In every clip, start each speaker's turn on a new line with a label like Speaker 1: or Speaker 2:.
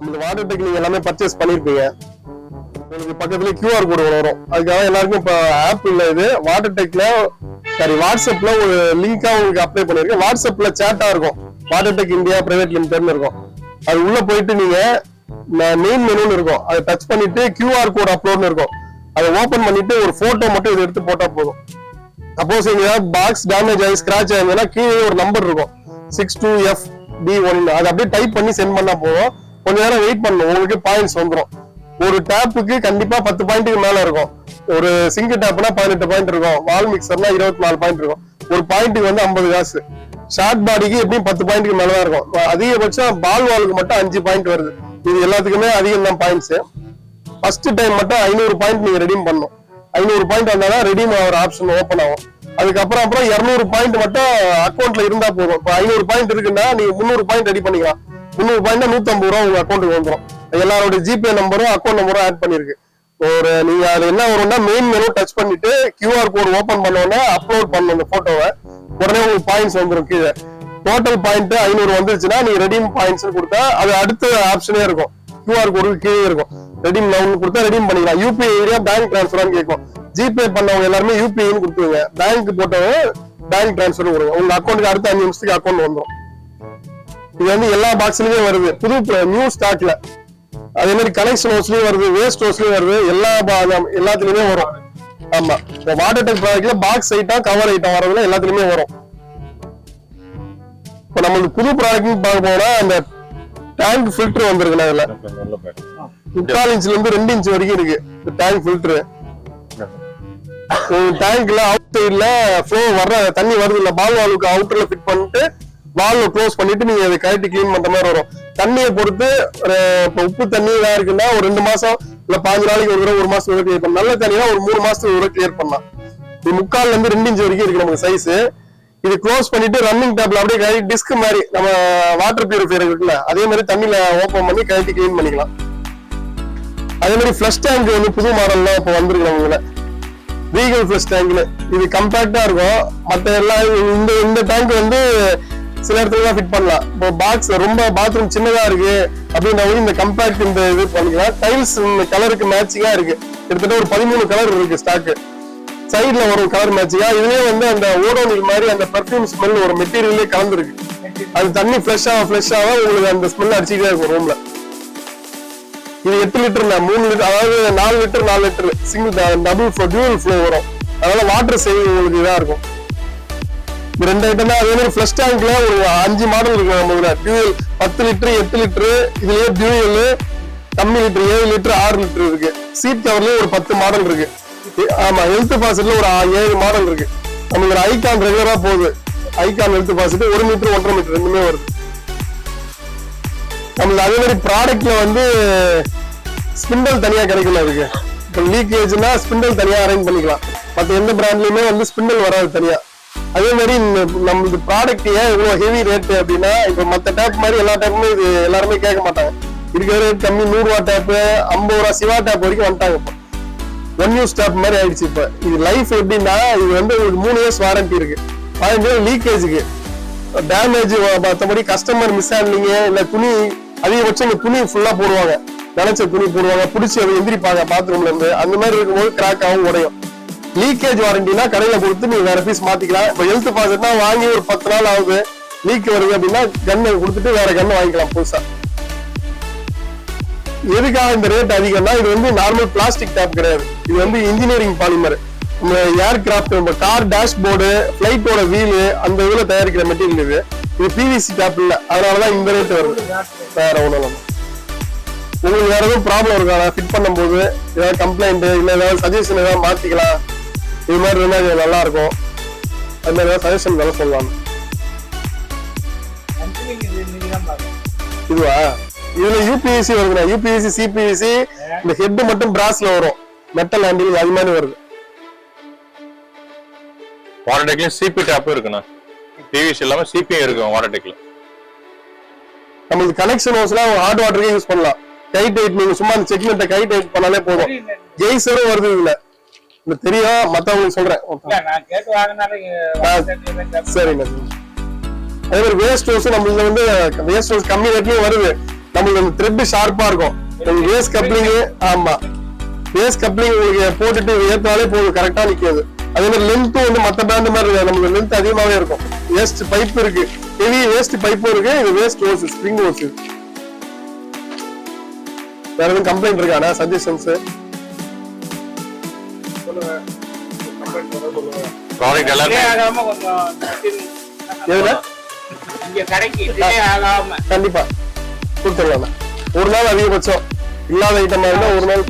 Speaker 1: இந்த water tech நீங்க எல்லாமே பர்ச்சேஸ் பண்ணிருப்பீங்க. உங்களுக்கு பக்கத்துல QR கோடு வரும். அதுக்காக எல்லாருக்கும் இப்ப ஆப் இல்ல, இது வாட்டர் டெக்ல சரி வாட்ஸ்அப்ல ஒரு லிங்கா உங்களுக்கு அப்ளை பண்ணிருக்கேன். வாட்ஸ்அப்ல சேட்டா இருக்கும், வாட்டர் டெக் இந்தியா பிரைவேட் லிமிடெட்னு இருக்கும். அது உள்ள போயிட்டு நீங்க மெயின் மெனுன்னு இருக்கும், அதை டச் பண்ணிட்டு QR கோட் அப்லோட்னு இருக்கும். அதை ஓபன் பண்ணிட்டு ஒரு போட்டோ மட்டும் இதை எடுத்து போட்டா போதும். சப்போஸ் நீங்க பாக்ஸ் டேமேஜ் ஆகி ஸ்கிராச் ஆயிருந்தா கீழே ஒரு நம்பர் இருக்கும் 62FD1, அதை அப்படியே டைப் பண்ணி சென்ட் பண்ணா போதும். கொஞ்ச நேரம் வெயிட் பண்ணணும், உங்களுக்கு பாயிண்ட்ஸ் வந்துடும். ஒரு டேப்புக்கு கண்டிப்பா 10 பாயிண்ட்டுக்கு மேல இருக்கும். ஒரு சிங்கிள் டேப்னா 18 பாயிண்ட் இருக்கும், வால் மிக்சர்னா 24 பாயிண்ட் இருக்கும். ஒரு பாயிண்ட்டுக்கு வந்து 50 காசு. ஷார்ட் பாடிக்கு எப்படியும் 10 பாயிண்ட்டுக்கு மேலதான் இருக்கும். அதிகபட்சம் பால் வாலுக்கு மட்டும் 5 பாயிண்ட் வருது. இது எல்லாத்துக்குமே அதிகம் தான் பாயிண்ட்ஸ். ஃபர்ஸ்ட் டைம் மட்டும் 500 பாயிண்ட் நீங்க ரெடீம் பண்ணணும். 500 பாயிண்ட் வந்தாதான் ரெடீம் ஆகிற ஆப்ஷன் ஓப்பன் ஆகும். அதுக்கப்புறம் 200 பாயிண்ட் மட்டும் அக்கௌண்ட்ல இருந்தா போதும். இப்போ 500 பாயிண்ட் இருக்குன்னா நீங்க 300 பாயிண்ட் ரெடி பண்ணிக்கலாம். 300 பாயிண்ட் 150 ரூபா உங்க அக்கௌண்ட்டுக்கு வந்துடும். எல்லாரோட ஜிபே நம்பரும் அக்கௌண்ட் நம்பரும் ஆட் பண்ணிருக்கு. ஒரு நீங்க அது என்ன வரும்னா மெயின் மெனு டச் பண்ணிட்டு QR கோட் ஓபன் பண்ண உடனே அப்லோட் பண்ணணும் அந்த போட்டோவை. உடனே உங்களுக்கு பாயிண்ட்ஸ் வந்துடும். கீழே டோட்டல் பாயிண்ட் 500 வந்துருச்சுன்னா நீங்க ரெடீம் பாயிண்ட்ஸ் கொடுத்தா அது அடுத்த ஆப்ஷனே இருக்கும். QR கோடு கீழே இருக்கும். ரெடீம் நவுன் கொடுத்தா ரெடீம் பண்ணிக்கலாம். UPI ஐடியா பேங்க் டிரான்ஸ்ஃபரான்னு கேட்கும். ஜிபே பண்ணவங்க எல்லாருமே UPIன்னு கொடுத்துருங்க. பேங்க் போட்டவங்க பேங்க் டிரான்ஸ்ஃபர் கொடுங்க. உங்க அக்கௌண்ட்டுக்கு அடுத்த 5 நிமிஷத்துக்கு அக்கௌண்ட் வந்துடும். இது வந்து எல்லா பாக்ஸ்லயுமே வருது, புது நியூ ஸ்டாக்ல. அதே மாதிரி கனெக்ஷன் ஹவுஸ்லயும் வருது, வேஸ்ட் ஹவுஸ்லயும் வருது, எல்லாத்துலயுமே வரும். ஆமா, இந்த வாட்டர் டெக் ப்ராடக்ட்ல பாக்ஸ் ஐட்டம் கவர் ஐட்டம் வரதுல எல்லாத்துலயுமே வரும். இப்ப நம்மளுக்கு புது ப்ராடக்ட் பார்க்க போனா அந்த டேங்க் ஃபில்டர் வந்திருக்கு. அதுல 3/4 இன்ச்ல இருந்து 2 இன்ச் வரைக்கும் இருக்கு டேங்க் ஃபில்டர். டேங்க்ல அவுட் சைட்ல ஃப்ளோ வர்ற தண்ணி வருது இல்ல, பால் வால்வுக்கு அவுட்டர்ல ஃபிட் பண்ணிட்டு வால்வ் க்ளோஸ் பண்ணிட்டு நீங்க அதை கழட்டி கிளீன் பண்ற மாதிரி வரும். தண்ணியை பொறுத்து உப்பு தண்ணி எல்லாம் இருக்குன்னா ஒரு 2 மாசம் இல்ல 15 நாளைக்கு ஒரு தடவை 1 மாசத்துக்கு ஒரு கிளியர் பண்ணலாம். நல்ல தண்ணினா ஒரு 3 மாசத்துக்கு ஒரு கிளியர் பண்ணலாம். இது 3/4 இருந்து 2 இன்ச் வரைக்கும் இருக்கு நமக்கு சைஸ். இது க்ளோஸ் பண்ணிட்டு ரன்னிங் டேப்ல அப்படியே கழட்டி டிஸ்க் மாதிரி நம்ம வாட்டர் பியூரிஃபையர் இருக்குல்ல அதே மாதிரி தண்ணியில ஓபன் பண்ணி கழட்டி கிளீன் பண்ணிக்கலாம். அதே மாதிரி ஃபிளஷ் டேங்க் வந்து புது மாடல்லாம் இப்போ வந்திருக்கு நம்மள, ரீகல் ஃபிளஷ் டேங்க்னு. இது கம்பேக்டா இருக்கும். மற்ற எல்லாம் இந்த டேங்க் வந்து சில இடத்துல தான் ஃபிட் பண்ணலாம். இப்போ பாக்ஸ் ரொம்ப பாத்ரூம் சின்னதா இருக்கு அப்படின்னா இந்த கம்பேக்ட் இந்த இது பண்ணிக்கலாம். டைல்ஸ் கலருக்கு மேட்சிங்கா இருக்கு. கிட்டத்தட்ட ஒரு 13 கலர் இருக்கு ஸ்டாக்கு. சைட்ல வரும் கலர் மேட்சிங்கா. இதுலயே வந்து அந்த ஓடோனில் மாதிரி அந்த பெர்ஃபியூம் ஸ்மெல் ஒரு மெட்டீரியல்லே கலந்துருக்கு. அது தண்ணி ஃப்ரெஷ் ஆக உங்களுக்கு அந்த ஸ்மெல் அடிச்சுட்டே இருக்கும் ரூம்ல. இது 8 லிட்டர் 3 லிட்டர், அதாவது 4 litre 4 litre single double flow dual flow வரும். அதனால வாட்டர் சேவிங் உங்களுக்கு இதா இருக்கும். இந்த 2 ஐட்டம் தான். அதே மாதிரி ஃபிளஷ் டேங்க்ல ஒரு 5 மாடல் இருக்கு. நம்ம டியூவல் 10 லிட்டர் 8 லிட்டர், இதுலயே டியூவல் கம்மி லிட்டர் 7 லிட்டர் 6 லிட்டர் இருக்கு. சீட் கவர்லயே ஒரு 10 மாடல் இருக்கு. ஆமா, ஹெல்த் பாசிட்ல ஒரு 7 மாடல் இருக்கு. நமக்கு ஐகான் ரெகுலரா போகுது. ஐகான் ஹெல்த் பாசிட் 1 மீட்டர் 1.5 மீட்டர் ரெண்டுமே வருது நம்மளுக்கு. அதே மாதிரி ப்ராடக்ட்ல வந்து ஸ்பிண்டல் தனியா கிடைக்கல இருக்கு. இப்போ லீக்கேஜ்னா ஸ்பிண்டல் தனியா அரேஞ்ச் பண்ணிக்கலாம். மற்ற எந்த பிராண்ட்லயுமே வந்து ஸ்பிண்டல் வராது தனியா. அதே மாதிரி நம்மளுக்கு ப்ராடக்ட் ஏன் இவ்வளவு ஹெவி ரேட் அப்படின்னா, இப்ப மத்த டேப் மாதிரி எல்லா டேப்புமே இது எல்லாருமே கேட்க மாட்டாங்க. இருக்கிற ரேட் கம்மி. 100 ரூபா டேப்பு 50 ரூபா சிவா டேப் வரைக்கும் வந்துட்டாங்க. இப்போ 1 யூஸ் டேப் மாதிரி ஆயிடுச்சு. இப்ப இது லைஃப் எப்படின்னா, இது வந்து உங்களுக்கு 3 இயர்ஸ் வாரண்டி இருக்கு. லீக்கேஜுக்கு டேமேஜ் மற்றபடி கஸ்டமர் மிஸ் ஹேண்ட்லிங் இல்ல துணி அதிகபட்சம் இந்த துணி ஃபுல்லா போடுவாங்க, நினைச்ச துணி போடுவாங்க, பிடிச்சி அதை எந்திரிப்பாங்க பாத்ரூம்ல இருந்து. அந்த மாதிரி இருக்கும்போது கிராக் ஆகும், உடையும். லீக்கேஜ் வாரண்டினா கடையில கொடுத்து நீங்க வேற பீஸ் மாத்திக்கலாம். இப்போ ஹெல்த் பாசிட்னா வாங்கி ஒரு 10 நாள் ஆகுது, லீக் வருது அப்படின்னா கண்ணை கொடுத்துட்டு வேற கண்ணை வாங்கிக்கலாம் புதுசா. எதுக்காக இந்த ரேட் அதிகம்னா, இது வந்து நார்மல் பிளாஸ்டிக் டேப் கிடையாது. இது வந்து இன்ஜினியரிங் பாலிமர். இந்த ஏர்கிராஃப்ட், நம்ம கார் டேஷ்போர்டு, பிளைட்டோட வீலு அந்த இதுல தயாரிக்கிற மெட்டீரியல் இது. இது PVC டேப் இல்ல, அதனாலதான் இந்த ரேட் வருது. வேற ஒண்ணும் உங்களுக்கு வேற எதுவும் ப்ராப்ளம் இருக்கா ஃபிட் பண்ணும் போது, ஏதாவது கம்ப்ளைண்ட் இல்ல ஏதாவது சஜஷன் ஏதாவது மாத்திக்கலாம், இது மாதிரி இருந்தா நல்லா இருக்கும். அது மாதிரி ஏதாவது சஜஷன் வேலை சொல்லலாம். இதுவா, இதுல UPVC வருதுண்ணா. UPVC CPVC இந்த ஹெட் மட்டும் பிராஸ்ல வரும், மெட்டல் ஹேண்டில் அது மாதிரி வருது.
Speaker 2: வாட்டர் டெக்ல CP டேப் இருக்குண்ணா. PVC இல்லாம CP இருக்கு வாட்டர் டெக்ல.
Speaker 1: நமக்கு கனெக்ஷன் ஹவுஸ்ல ஹாட் வாட்டருக்கு யூஸ் பண்ணலாம். கை டைட் நீங்க சும்மா அந்த செக்மெண்ட்டை கை டைட் பண்ணாலே போதும். ஜெய்சரும் வருது இதுல. இந்த தெரியும், மத்தவங்களுக்கு சொல்றேன். சரிண்ணா. அதே மாதிரி வேஸ்ட் ஹவுஸ் நம்மளுக்கு வந்து வேஸ்ட் ஹவுஸ் கம்மி ரேட்லயும் வருது. நம்மளுக்கு அந்த த்ரெட் ஷார்ப்பா இருக்கும். வேஸ்ட் கப்ளிங், ஆமா வேஸ்ட் கப்ளிங் உங்களுக்கு போட்டுட்டு ஏத்தாலே போதும், கரெக்டா நிக்காது. அதே மாதிரி லென்த்தும் வந்து மத்த பிராண்ட் மாதிரி இருக்காது, நமக்கு லென்த் அதிகமாவே இருக்கும். வேஸ்ட் பைப் இருக்கு, ஹெவி வேஸ்ட் பைப்பும் இருக்கு. இது வேஸ்ட் ஹோஸ், ஸ்ப்ரிங் ஹோஸ். வேற எதுவும் கம்ப்ளைண்ட் இருக்கானா, சஜஷன்ஸ் சொல்லுங்க.
Speaker 2: ப்ராடக்ட் எல்லாமே
Speaker 1: கண்டிப்பா கொடுத்துடலாம். ஒரு நாள் அதிகபட்சம் இல்லாத ஐட்டமா இருந்தா ஒரு நாள்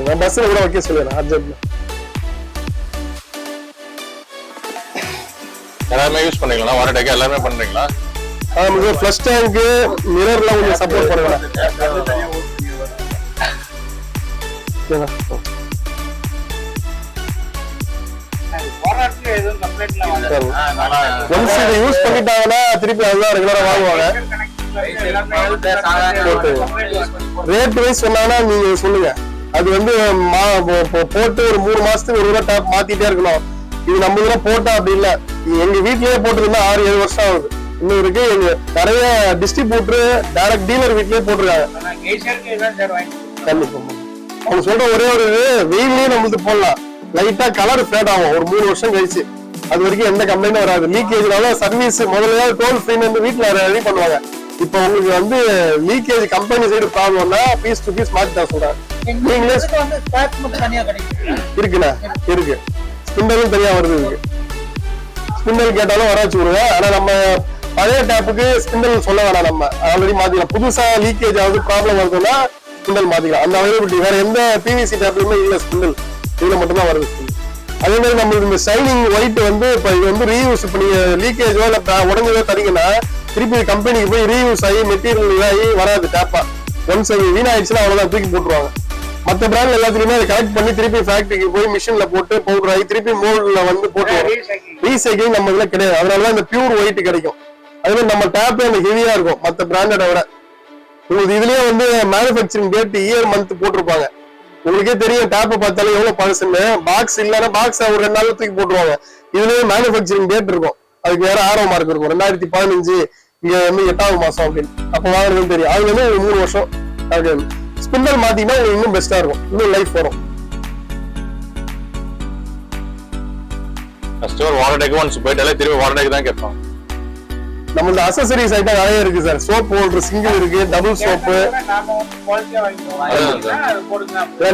Speaker 1: நான் பஸ்ல கூட வைக்க சொல்லிடுறேன் அர்ஜென்ட்ல.
Speaker 2: எல்லாமே யூஸ் பண்ணீங்களா? வாரண்டேக்கு எல்லாமே பண்றீங்களா?
Speaker 1: நமக்கு ஃப்ளஷ் டேங்க் மிரர்ல கொஞ்சம் சப்போர்ட் பண்ணுங்க. ஒன்ஸ் இதை யூஸ் பண்ணிட்டாங்கன்னா திருப்பி அதுதான் ரெகுலரா வாங்குவாங்க. ரேட் வைஸ் சொன்னாங்கன்னா நீங்க சொல்லுங்க. அது வந்து போட்டு ஒரு 3 மாசத்துக்கு ஒரு டேப் மாத்திட்டே இருக்கணும். இது நம்ம இதெல்லாம் போட்டா அப்படி இல்ல. எங்க வீட்லயே போட்டுருந்தா 6-7 வருஷம் ஆகுது. இன்னும் இருக்கு. எங்க நிறைய டிஸ்ட்ரிபியூட்டர் டைரக்ட் டீலர் வீட்லயே போட்டிருக்காங்க. கண்டிப்பா அவங்க சொல்ற ஒரே ஒரு வெயிலே நம்மளுக்கு போடலாம். லைட்டா கலர் ஃபேட் ஆகும் ஒரு 3 வருஷம் கழிச்சு. அது வரைக்கும் எந்த கம்ப்ளைண்டும் வராது. லீக்கேஜ்னால சர்வீஸ் முதல்ல டோல் ஃப்ரீ வீட்டுல ரெடி பண்ணுவாங்க. இப்ப உங்களுக்கு வந்து லீக்கேஜ் கம்பெனி சைடு ப்ராப்ளம்னா பீஸ் டு பீஸ் மாத்தி தான் சொல்றாங்க. நீங்களே இருக்குண்ணா இருக்கு. ஸ்பிண்டலும் தனியா வருது. இருக்கு ஸ்பிண்டல் கேட்டாலும் வர வச்சு விடுவேன். ஆனா நம்ம பழைய டேப்புக்கு ஸ்பிண்டல் சொல்ல வேணாம். நம்ம ஆல்ரெடி மாத்திக்கலாம். புதுசா லீக்கேஜ் ஆகுது ப்ராப்ளம் வருதுன்னா ஸ்பிண்டல் மாத்திக்கலாம். அந்த அவைலபிலிட்டி வேற எந்த பிவிசி டேப்லயுமே இல்ல. ஸ்பிண்டல் இதுல மட்டும்தான் வருது. அதே மாதிரி நம்மளுக்கு இந்த ஷைனிங் ஒயிட் வந்து இப்ப இது வந்து ரீயூஸ். இப்ப நீங்க லீக்கேஜோ இல்ல உடஞ்சதோ தரீங்கன்னா திருப்பி கம்பெனிக்கு போய் ரீயூஸ் ஆகி மெட்டீரியல் இதாகி வராது டேப்பா. ஒன்ஸ் அது வீணாயிடுச்சுன்னா அவ்வளவுதான், தூக்கி போட்டுருவாங்க. மற்ற பிராண்ட் எல்லாத்துலயுமே அதை கரெக்ட் பண்ணி திருப்பி ஃபேக்டரிக்கு போய் மிஷின்ல போட்டு பவுடர் ஆகி திருப்பி மோல்ட்ல வந்து போட்டு ரீசைக்கிங் நம்ம இதுல கிடையாது. அதனாலதான் இந்த பியூர் ஒயிட் கிடைக்கும். அதே மாதிரி நம்ம டேப்பே அந்த ஹெவியா இருக்கும் மற்ற பிராண்டட விட. உங்களுக்கு இதுலயே வந்து மேனுபேக்சரிங் டேட் இயர் மந்த் போட்டிருப்பாங்க. உங்களுக்கே தெரியும் டேப்பை பார்த்தாலும் எவ்வளவு பழசுன்னு. பாக்ஸ் இல்லைன்னா பாக்ஸ் ஒரு 2 நாள் தூக்கி போட்டுருவாங்க. இதுலயே மேனுபேக்சரிங் டேட் இருக்கும். அதுக்கு வேற ஆரோ மார்க் இருக்கும். 2015 இங்க வந்து 8வது மாசம் அப்படின்னு. அப்ப வாங்குறதுன்னு தெரியும். அது வந்து 3 வருஷம் அப்படின்னு. ஸ்பிண்டல் மாத்தீங்கன்னா உங்களுக்கு இன்னும் பெஸ்டா இருக்கும். இன்னும் லைஃப் வரும்.
Speaker 2: கஸ்டமர் வாரண்டேக்கு ஒன்ஸ் போயிட்டாலே திருப்பி வாரண்டேக்கு தான் கேட்பாங்க.
Speaker 1: நம்மளோட அக்சசரிஸ் ஐட்டம் நிறைய இருக்கு சார். சோப் ஹோல்டர் சிங்கிள் இருக்கு, டபுள் சோப்பு.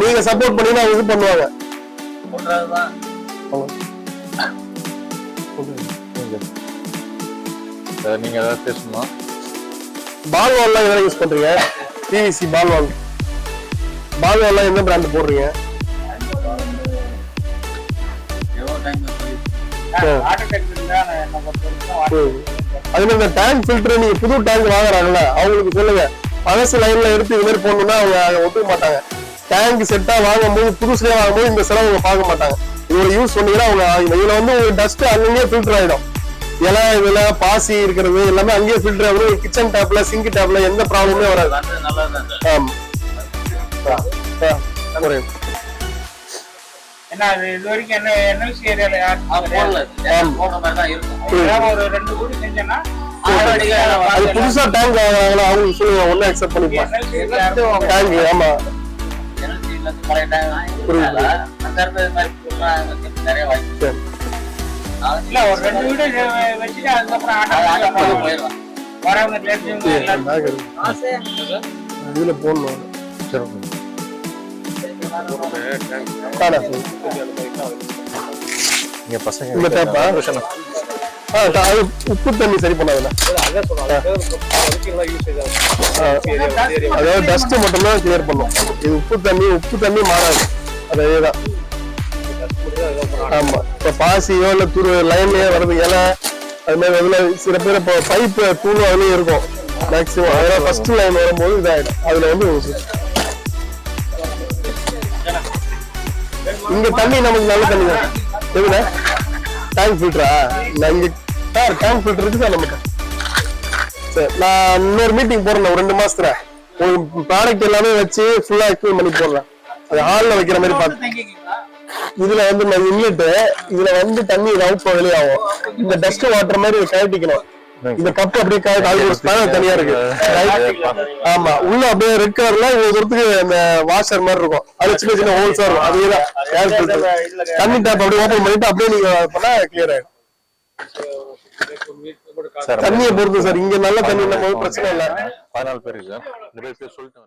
Speaker 1: நீங்க சப்போர்ட் பண்ணீங்கன்னா இது பண்ணுவாங்க.
Speaker 2: நீங்க ஏதாவது பேசணுமா?
Speaker 1: பால் வால்லாம் எதாவது யூஸ் பண்றீங்க? பிவிசி பால் வால். பால் வால்லாம் எந்த பிராண்ட் போடுறீங்க? அது மாதிரி இந்த டேங்க் ஃபில்டர் நீங்க புது டேங்க் வாங்குறாங்கல்ல அவங்களுக்கு சொல்லுங்க. பழசு லைன்ல எடுத்து இது மாதிரி போடணும்னா அவங்க ஒத்துக்க மாட்டாங்க. டேங்க் செட்டா வாங்கும்போது புதுசுலயே வாங்கும்போது இந்த செலவு அவங்க பார்க்க மாட்டாங்க. இதோட யூஸ் சொன்னீங்கன்னா அவங்க இதுல வந்து உங்களுக்கு டஸ்ட் அங்கேயே ஃபில்டர் ஆயிடும். இலை இதுல பாசி இருக்கிறது எல்லாமே அங்கேயே ஃபில்டர் ஆகும். கிச்சன் டேப்ல சிங்க் டேப்ல எந்த ப்ராப்ளமே வராது. ஆமா
Speaker 3: இது வரைக்கும் என்ன என்எல்சி ஏரியால
Speaker 1: அது புதுசா டேங்க் வாங்குறாங்களா அவங்களுக்கு சொல்லுங்க. ஒன்னும் அக்செப்ட் பண்ணிப்பாங்க டேங்க். ஆமா
Speaker 3: இல்ல ஒரு 2 வீடு வச்சுட்டு அதுக்கப்புறம் வரவங்க
Speaker 1: இதுல போடணும். உப்பு தண்ணி சரி பண்ணாதுல. அதாவது டஸ்ட் மட்டும்தான் கிளியர் பண்ணும். இது உப்பு தண்ணி மாறாது. அதேதான். ஆமா இப்ப பாசியோ இல்ல துரு லைன்லயே வருது இலை அது மாதிரி அதுல சில பேர் இப்போ பைப் தூளும் அதுலயும் இருக்கும் மேக்சிமம். அதெல்லாம் ஃபர்ஸ்ட் லைன் வரும்போது இதாயிடும். அதுல வந்து இங்க தண்ணி நமக்கு நல்ல தண்ணி தான். எதுல டேங்க் ஃபில்டரா? நான் இங்க சார் டேங்க் ஃபில்டர் இருக்கு சார் நமக்கு. சரி நான் இன்னொரு மீட்டிங் போறேன் ஒரு 2 மாசத்துல. ஒரு ப்ராடக்ட் எல்லாமே வச்சு ஃபுல்லா எக்ஸ்பிளைன் பண்ணி போடுறேன். அது ஹால்ல வைக்கிற மாதிரி பார்த்து இதுல வந்து இன்லெட், இதுல வந்து தண்ணி அவுட் வெளியாகும். இந்த டஸ்ட் வாட்டர் மாதிரி கழட்டிக்கணும். இந்த கப் அப்படியே கால் தனியா இருக்கு. ஆமா, உள்ள அப்படியே ரெட் கலர்ல ஒரு தூரத்துக்கு அந்த வாஷர் மாதிரி இருக்கும். அது சின்ன சின்ன ஹோல்ஸா இருக்கும். அதுதான் தண்ணி டேப் அப்படியே ஓபன் பண்ணிட்டு அப்படியே நீங்க பண்ணா கிளியர் ஆயிடும். தண்ணியை பொறுத்து சார், இங்க நல்ல தண்ணி பிரச்சனை இல்லை.
Speaker 2: 14 பேருக்கு சார், நிறைய பேர் சொல்லிட்டு